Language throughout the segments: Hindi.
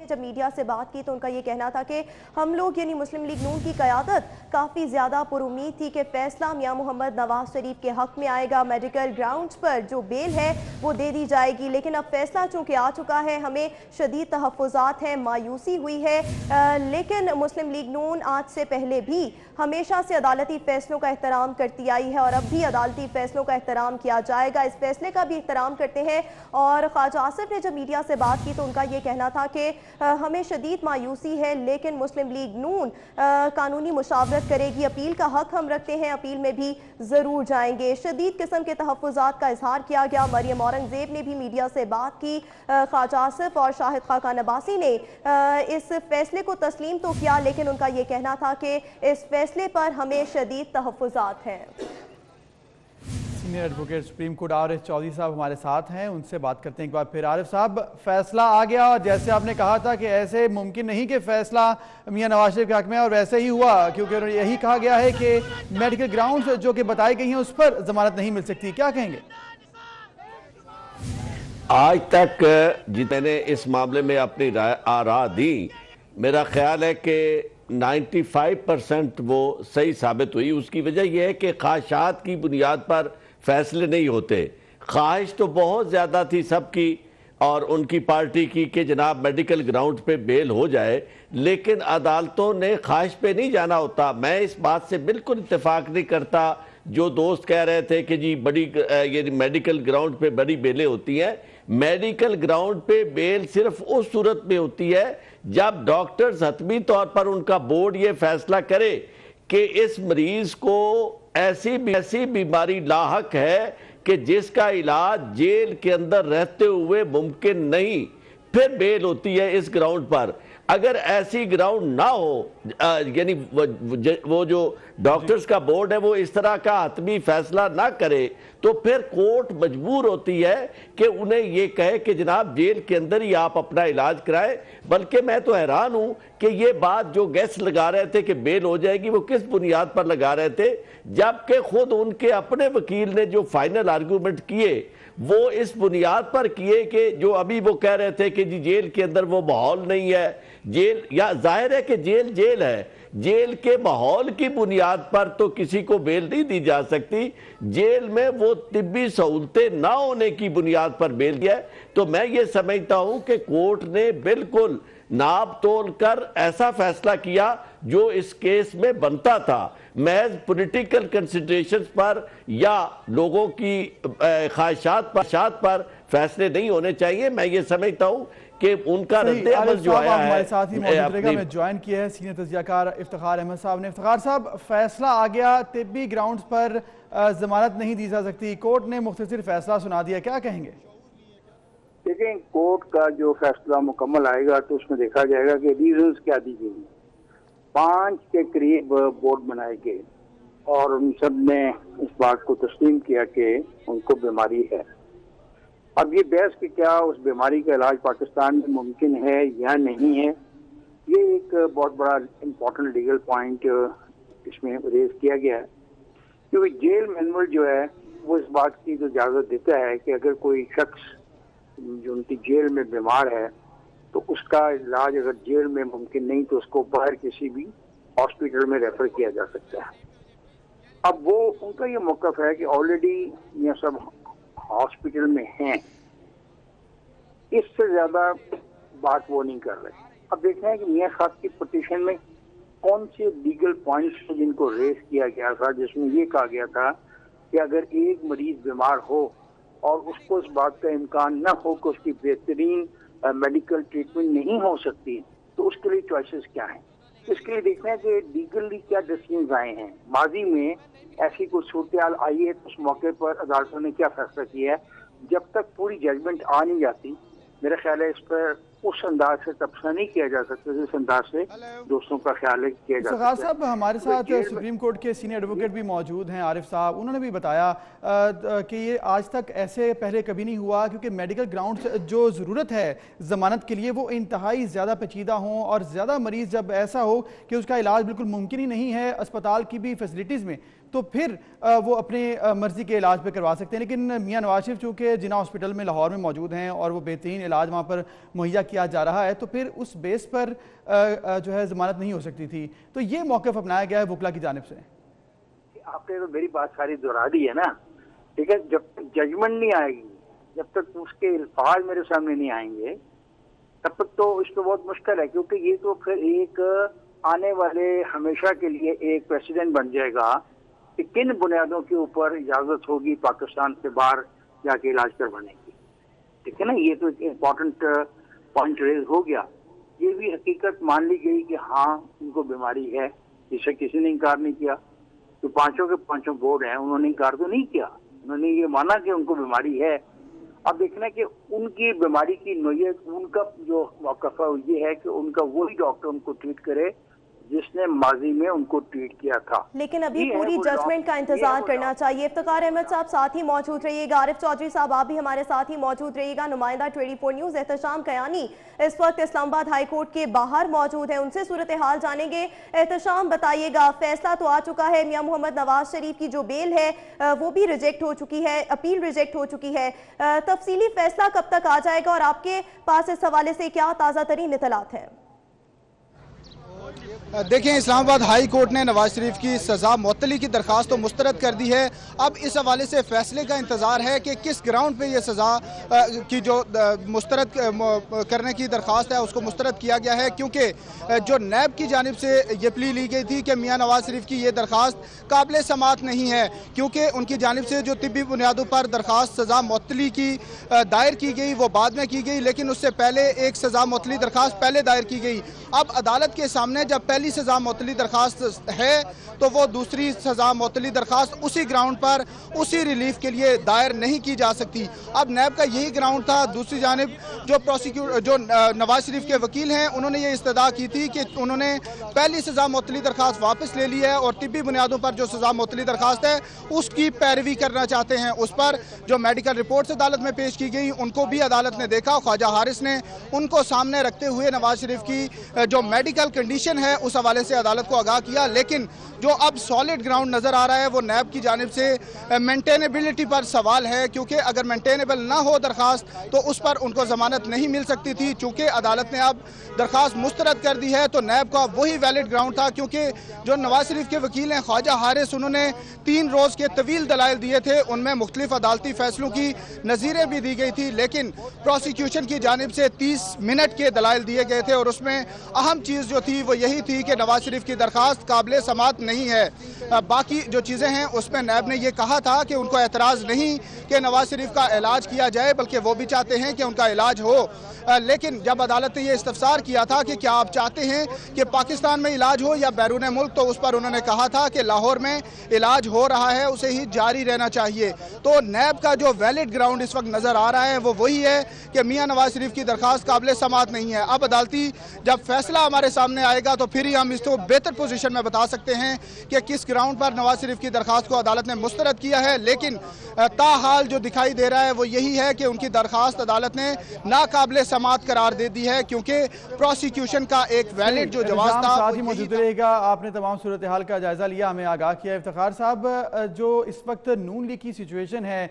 जब मीडिया से बात की तो उनका ये कहना था कि हम लोग यानी मुस्लिम लीग नून की क़यादत काफ़ी ज़्यादा पुरुमीद थी कि फैसला मियां मोहम्मद नवाज शरीफ के हक़ में आएगा, मेडिकल ग्राउंड्स पर जो बेल है वो दे दी जाएगी। लेकिन अब फैसला चूँकि आ चुका है, हमें शदीद तहफ़्फ़ुज़ात हैं, मायूसी हुई है। लेकिन मुस्लिम लीग नून आज से पहले भी हमेशा से अदालती फ़ैसलों का एहतराम करती आई है और अब भी अदालती फ़ैसलों का एहतराम किया जाएगा। इस फैसले का भी एहतराम करते हैं। और ख्वाजा आसिफ ने जब मीडिया से बात की तो उनका ये कहना था कि हमें शदीद मायूसी है, लेकिन मुस्लिम लीग नून कानूनी मुशावरत करेगी, अपील का हक हम रखते हैं, अपील में भी ज़रूर जाएंगे। शदीद किस्म के तहफ़्फ़ुज़ात का इजहार किया गया। मरियम औरंगज़ेब ने भी मीडिया से बात की। ख्वाजा आसिफ और शाहिद खाकान अब्बासी ने इस फैसले को तस्लीम तो किया, लेकिन उनका ये कहना था कि इस फैसले पर हमें शदीद तहफ़्फ़ुज़ात हैं। Senior advocate supreme court Arif Chaudhary साहब हमारे साथ हैं, उनसे बात करते हैं एक बार फिर। आरिफ साहब, फैसला आ गया और जैसे आपने कहा था कि ऐसे मुमकिन नहीं कि फैसला मियां नवाज शरीफ के हक में, और वैसे ही हुआ, क्योंकि यही कहा गया है कि मेडिकल ग्राउंड्स जो कि बताई गई हैं उस पर जमानत नहीं मिल सकती। क्या कहेंगे? आज तक जितने इस मामले में अपनी राय दी, मेरा ख्याल है कि 95% वो सही साबित हुई। उसकी वजह यह है कि ख्वाहिशात की बुनियाद पर फैसले नहीं होते। ख्वाहिश तो बहुत ज़्यादा थी सबकी और उनकी पार्टी की कि जनाब मेडिकल ग्राउंड पे बेल हो जाए, लेकिन अदालतों ने ख्वाहिश पे नहीं जाना होता। मैं इस बात से बिल्कुल इत्तेफाक नहीं करता जो दोस्त कह रहे थे कि जी बड़ी ये मेडिकल ग्राउंड पे बड़ी बेलें होती हैं। मेडिकल ग्राउंड पे बेल सिर्फ उस सूरत में होती है जब डॉक्टर्स हतमी तौर पर उनका बोर्ड ये फैसला करे कि इस मरीज को ऐसी बीमारी लाहक है कि जिसका इलाज जेल के अंदर रहते हुए मुमकिन नहीं, फिर बेल होती है इस ग्राउंड पर। अगर ऐसी ग्राउंड ना हो, यानी वो जो डॉक्टर्स का बोर्ड है वो इस तरह का हतमी फैसला ना करे, तो फिर कोर्ट मजबूर होती है कि उन्हें ये कहे कि जनाब जेल के अंदर ही आप अपना इलाज कराएं। बल्कि मैं तो हैरान हूं कि ये बात जो गेस्ट लगा रहे थे कि बेल हो जाएगी, वो किस बुनियाद पर लगा रहे थे, जबकि खुद उनके अपने वकील ने जो फाइनल आर्गूमेंट किए वो इस बुनियाद पर किए कि जो अभी वो कह रहे थे कि जी जेल के अंदर वो माहौल नहीं है। जेल, या जाहिर है कि जेल है, जेल के माहौल की बुनियाद पर तो किसी को बेल नहीं दी जा सकती। जेल में वो तिब्बी सहूलतें ना होने की बुनियाद पर बेल दिया है। तो मैं ये समझता हूं कि कोर्ट ने बिल्कुल नाप तोल कर ऐसा फैसला किया जो इस केस में बनता था। महज पॉलिटिकल कंसिडरेशंस पर या लोगों की ख्वाहिशात पर फैसले नहीं होने चाहिए। मैं ये समझता हूं कि उनका रद्द-ए-अमल जो आया है, हमारे साथ ही में ज्वाइन किया है सीनियर तज्ज़ियाकार इफ्तिखार अहमद साहब ने। इफ्तिखार साहब, फैसला आ गया, तिब्बी ग्राउंड्स पर जमानत नहीं दी जा सकती, कोर्ट ने मुख्तसर फैसला सुना दिया, क्या कहेंगे? देखिए, कोर्ट का जो फैसला मुकम्मल आएगा तो उसमें देखा जाएगा कि रीजंस क्या दी गई। 5 के करीब बोर्ड बनाए गए और उन सब ने इस बात को तस्लीम किया कि उनको बीमारी है। अब ये बहस कि क्या उस बीमारी का इलाज पाकिस्तान में मुमकिन है या नहीं है, ये एक बहुत बड़ा इम्पोर्टेंट लीगल पॉइंट इसमें रेज किया गया है। क्योंकि जेल मैनुअल जो है वो इस बात की तो इजाज़त देता है कि अगर कोई शख्स जो उनकी जेल में बीमार है तो उसका इलाज अगर जेल में मुमकिन नहीं तो उसको बाहर किसी भी हॉस्पिटल में रेफर किया जा सकता है। अब वो उनका ये मौक़िफ़ है कि ऑलरेडी ये सब हॉस्पिटल में हैं, इससे ज्यादा बात वो नहीं कर रहे। अब देखना है कि मियां साहब की पिटीशन में कौन से लीगल पॉइंट्स जिनको रेस किया गया था, जिसमें ये कहा गया था कि अगर एक मरीज बीमार हो और उसको इस बात का इम्कान न हो कि उसकी बेहतरीन मेडिकल ट्रीटमेंट नहीं हो सकती, तो उसके लिए चॉइसेस क्या हैं। इसके लिए देखना है कि लीगली क्या डिसीजंस आए हैं, माजी में ऐसी कुछ सूरत आई है तो उस मौके पर अदालतों ने क्या फैसला किया है। जब तक पूरी जजमेंट आ नहीं जाती, मेरा ख्याल है इस पर उस अंदाज से तबसरा नहीं किया जा सकता जिस अंदाज से दोस्तों का ख्याल है किया जा सकता है। साहब, हमारे साथ सुप्रीम कोर्ट के सीनियर एडवोकेट भी मौजूद हैं, आरिफ साहब, उन्होंने भी बताया कि ये आज तक ऐसे पहले कभी नहीं हुआ, क्योंकि मेडिकल ग्राउंड जो ज़रूरत है ज़मानत के लिए वो इंतहाई ज़्यादा पेचीदा हों और ज़्यादा मरीज़ जब ऐसा हो कि उसका इलाज बिल्कुल मुमकिन ही नहीं है अस्पताल की भी फैसिलिटीज़ में, तो फिर वो अपनी मर्जी के इलाज पे करवा सकते हैं। लेकिन मियां नवाज शरीफ चूँकि जिन्ना हॉस्पिटल में लाहौर में मौजूद हैं और वो बेहतरीन इलाज वहाँ पर मुहैया किया जा रहा है, तो फिर उस बेस पर जो है ज़मानत नहीं हो सकती थी। तो ये मौक़िफ़ अपनाया गया है वकला की जानिब से। आपने तो मेरी बात सारी दोहरा दी है ना, ठीक है। जब तक जजमेंट नहीं आएगी, जब तक उसके अल्फाज मेरे सामने नहीं आएंगे, तब तक तो इसमें बहुत मुश्किल है, क्योंकि ये तो फिर एक आने वाले हमेशा के लिए एक प्रेसिडेंट बन जाएगा कि किन बुनियादों के ऊपर इजाजत होगी पाकिस्तान से बाहर जाके इलाज करवाने की, ठीक है ना। ये तो एक इम्पोर्टेंट पॉइंट रेज हो गया। ये भी हकीकत मान ली गई कि हाँ उनको बीमारी है, जिसे किसी ने इनकार नहीं किया। तो पांचों के पांचों बोर्ड हैं, उन्होंने इनकार तो नहीं किया, उन्होंने ये माना कि उनको बीमारी है। अब देखना कि उनकी बीमारी की नोयत, उनका जो मौक़िफ़ ये है कि उनका वही डॉक्टर उनको ट्रीट करे जिसने माजी में उनको ट्रीट किया था। लेकिन अभी पूरी जजमेंट का इंतजार करना चाहिए। इफ्तिखार अहमद साहब साथ ही मौजूद रहिएगा, आरिफ चौधरी साहब आप भी हमारे साथ ही मौजूद रहिएगा। नुमाइंदा 24 न्यूज़ एहतशाम कयानी इस वक्त इस्लामाबाद हाई कोर्ट के बाहर मौजूद है, उनसे सूरत हाल जानेंगे। एहतशाम बताइएगा, फैसला तो आ चुका है, मियां मोहम्मद नवाज शरीफ की जो बेल है वो भी रिजेक्ट हो चुकी है, अपील रिजेक्ट हो चुकी है। तफसीली फैसला कब तक आ जाएगा और आपके पास इस हवाले से क्या ताज़ा तरीन इत्तलात है? देखें, इस्लामाबाद हाई कोर्ट ने नवाज शरीफ की सज़ा मुअत्तली की दरख्वास्त तो मुस्तरद कर दी है। अब इस हवाले से फैसले का इंतज़ार है कि किस ग्राउंड पे ये सज़ा की जो मुस्तरद करने की दरख्वास्त है उसको मुस्तरद किया गया है, क्योंकि जो नैब की जानिब से ये प्ली ली गई थी कि मियां नवाज शरीफ की ये दरख्वास्त काबिल समात नहीं है, क्योंकि उनकी जानिब से जो तिब्बी बुनियादों पर दरख्वास्त सज़ा मुअत्तली की दायर की गई वो बाद में की गई, लेकिन उससे पहले एक सज़ा मुअत्तली दरख्वास्त पहले दायर की गई। अब अदालत के सामने जब पहली सज़ा मुअत्तली दरख्वास्त है तो वो दूसरी सज़ा मुअत्तली दरख्वास्त उसी ग्राउंड पर उसी रिलीफ के लिए दायर नहीं की जा सकती। अब नैब का यही ग्राउंड था। दूसरी जानिब जो नवाज शरीफ के वकील हैं उन्होंने ये इस्तदा की थी कि उन्होंने पहली सज़ा मुअत्तली दरख्वास्त वापस ले ली है और तिब्बी बुनियादों पर जो सज़ा मुअत्तली दरख्वास्त है उसकी पैरवी करना चाहते हैं। उस पर जो मेडिकल रिपोर्ट्स अदालत में पेश की गई उनको भी अदालत ने देखा। ख्वाजा हारिस ने उनको सामने रखते हुए नवाज शरीफ की जो मेडिकल कंडीशन है उस हवाले से अदालत को आगाह किया। लेकिन जो अब सॉलिड ग्राउंड नजर आ रहा है वो नैब की जानिब से मेंटेनेबिलिटी पर सवाल है, क्योंकि अगर मेंटेनेबल ना हो दरखास्त तो उस पर उनको जमानत नहीं मिल सकती थी। चूंकि अदालत ने अब दरखास्त मुस्तरद कर दी है तो नैब का वही वैलिड ग्राउंड था, क्योंकि जो नवाज शरीफ के वकील हैं ख्वाजा हारिस उन्होंने 3 रोज के तवील दलाइल दिए थे, उनमें मुख्तलिफ अदालती फैसलों की नज़ीरें भी दी गई थी, लेकिन प्रोसिक्यूशन की जानिब से 30 मिनट के दलाइल दिए गए थे और उसमें अहम चीज़ जो थी वो यही थी कि नवाज शरीफ की दरखास्त काबिल समात नहीं है। बाकी जो चीज़ें हैं उसमें नैब ने यह कहा था कि उनको एतराज़ नहीं कि नवाज शरीफ का इलाज किया जाए, बल्कि वो भी चाहते हैं कि उनका इलाज हो। लेकिन जब अदालत ने यह इस्तफसार किया था कि क्या आप चाहते हैं कि पाकिस्तान में इलाज हो या बैरून मुल्क, तो उस पर उन्होंने कहा था कि लाहौर में इलाज हो रहा है, उसे ही जारी रहना चाहिए। तो नैब का जो वैलिड ग्राउंड इस वक्त नज़र आ रहा है वो वही है कि मियां नवाज शरीफ की दरखास्त काबिल समात नहीं है। अब अदालती जब फैसला हमारे सामने आएगा तो फिर ही हम इसको बेहतर पोजीशन में बता सकते हैं कि किस ग्राउंड पर नवाज शरीफ की दरखास्त को अदालत ने मुस्तरद किया है। लेकिन ताहाल जो दिखाई दे रहा है वो यही है कि उनकी दरखास्त अदालत ने नाकाबिल समात करार दे दी है, क्योंकि प्रोसिक्यूशन का एक वैलिड जो जवाब था। साथ ही मौजूद रहेगा, आपने तमाम सूरत हाल का जायजा लिया, हमें आगाह किया। इफ्तिखार साहब, जो इस वक्त नून लीग की सिचुएशन है,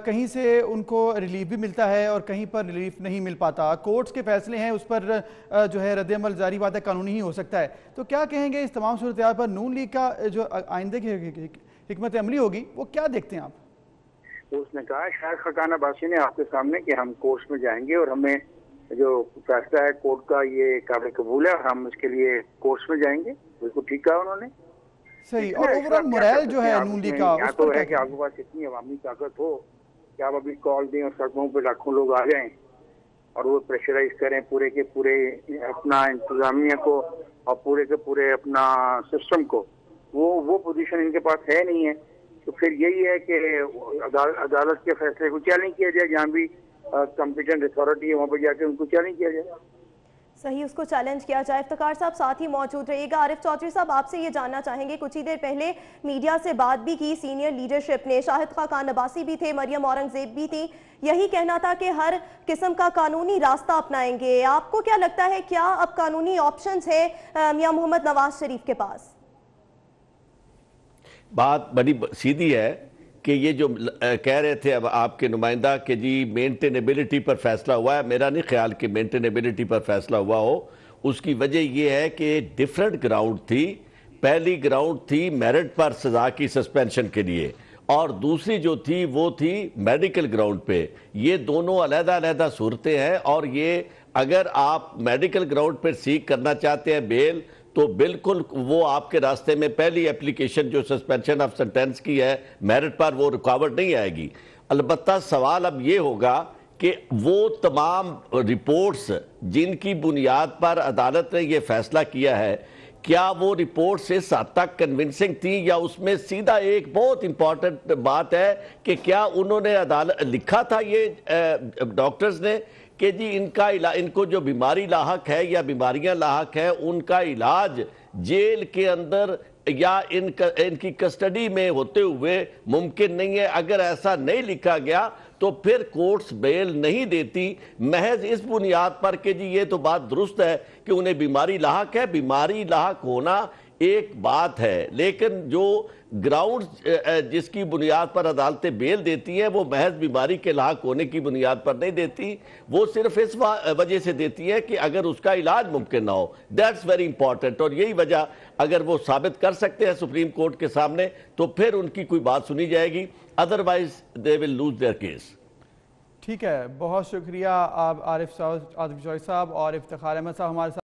कहीं से उनको रिलीफ भी मिलता है और कहीं पर रिलीफ नहीं मिल पाता, कोर्ट्स के फैसले हैं उस पर जो है रद्द-ए-अमल जारी बात है कानूनी ही हो सकता है, तो क्या कहेंगे इस तमाम सूरत हाल पर? नून लीग का जो आइंदे की हिकमत अमली होगी वो क्या देखते हैं आप? उसने कहा शायद खकान अब्बासी ने आपके सामने कि हम कोर्ट में जाएंगे और हमें जो फैसला है कोर्ट का ये काबिल कबूल है और हम इसके लिए कोर्ट में जाएंगे। बिल्कुल ठीक कहा उन्होंने। सही। और ओवरऑल मोरल जो है नून लीग का, या तो है कि आपके पास इतनी अवामी ताकत हो कि आप अभी कॉल दें और सड़कों पर लाखों लोग आ जाएं और वो प्रेशराइज करें पूरे के पूरे अपना इंतजामिया को और पूरे के पूरे अपना सिस्टम को, वो पोजीशन इनके पास है नहीं है। तो फिर यही है कि अदालत के फैसले को चैलेंज किया जाए, जहाँ भी कॉम्पिटेंट अथॉरिटी है वहाँ पर जाके उनको चैलेंज किया जाए। सही, उसको चैलेंज किया जाए। इफ्तिखार साहब साथ ही मौजूद रहिएगा। आरिफ चौधरी साहब, आपसे ये जानना चाहेंगे, कुछ ही देर पहले मीडिया से बात भी की सीनियर लीडरशिप ने, शाहिद खान अब्बासी भी थे, मरियम औरंगजेब भी थी, यही कहना था कि हर किस्म का कानूनी रास्ता अपनाएंगे। आपको क्या लगता है, क्या अब कानूनी ऑप्शंस है मियां मोहम्मद नवाज शरीफ के पास? बात बड़ी सीधी है कि ये जो कह रहे थे अब आपके नुमाइंदा कि जी मेंटेनेबिलिटी पर फैसला हुआ है, मेरा नहीं ख्याल कि मेंटेनेबिलिटी पर फैसला हुआ हो। उसकी वजह ये है कि डिफरेंट ग्राउंड थी। पहली ग्राउंड थी मेरिट पर सजा की सस्पेंशन के लिए, और दूसरी जो थी वो थी मेडिकल ग्राउंड पे। ये दोनों अलग-अलग सूरतें हैं, और ये अगर आप मेडिकल ग्राउंड पर सीख करना चाहते हैं बेल, तो बिल्कुल वो आपके रास्ते में पहली एप्लीकेशन जो सस्पेंशन ऑफ सेंटेंस की है मेरिट पर, वो रुकावट नहीं आएगी। अलबत्ता सवाल अब ये होगा कि वो तमाम रिपोर्ट्स जिनकी बुनियाद पर अदालत ने ये फैसला किया है, क्या वो रिपोर्ट्स इस हद तक कन्विंसिंग थी, या उसमें सीधा एक बहुत इंपॉर्टेंट बात है कि क्या उन्होंने अदालत लिखा था ये डॉक्टर्स ने कि जी इनको जो बीमारी लाहक है या बीमारियां लाहक है, उनका इलाज जेल के अंदर या इनकी कस्टडी में होते हुए मुमकिन नहीं है। अगर ऐसा नहीं लिखा गया तो फिर कोर्ट्स बेल नहीं देती, महज इस बुनियाद पर कि जी ये तो बात दुरुस्त है कि उन्हें बीमारी लाहक है। बीमारी लाहक होना एक बात है, लेकिन जो ग्राउंड जिसकी बुनियाद पर अदालतें बेल देती हैं वो महज बीमारी के लायक होने की बुनियाद पर नहीं देती, वो सिर्फ इस वजह से देती है कि अगर उसका इलाज मुमकिन ना हो। दैट्स वेरी इंपॉर्टेंट, और यही वजह अगर वो साबित कर सकते हैं सुप्रीम कोर्ट के सामने तो फिर उनकी कोई बात सुनी जाएगी, otherwise they will lose their case. ठीक है, बहुत शुक्रिया आप आरिफ चौधरी साहब और इफ्तिखार अहमद साहब हमारे साथ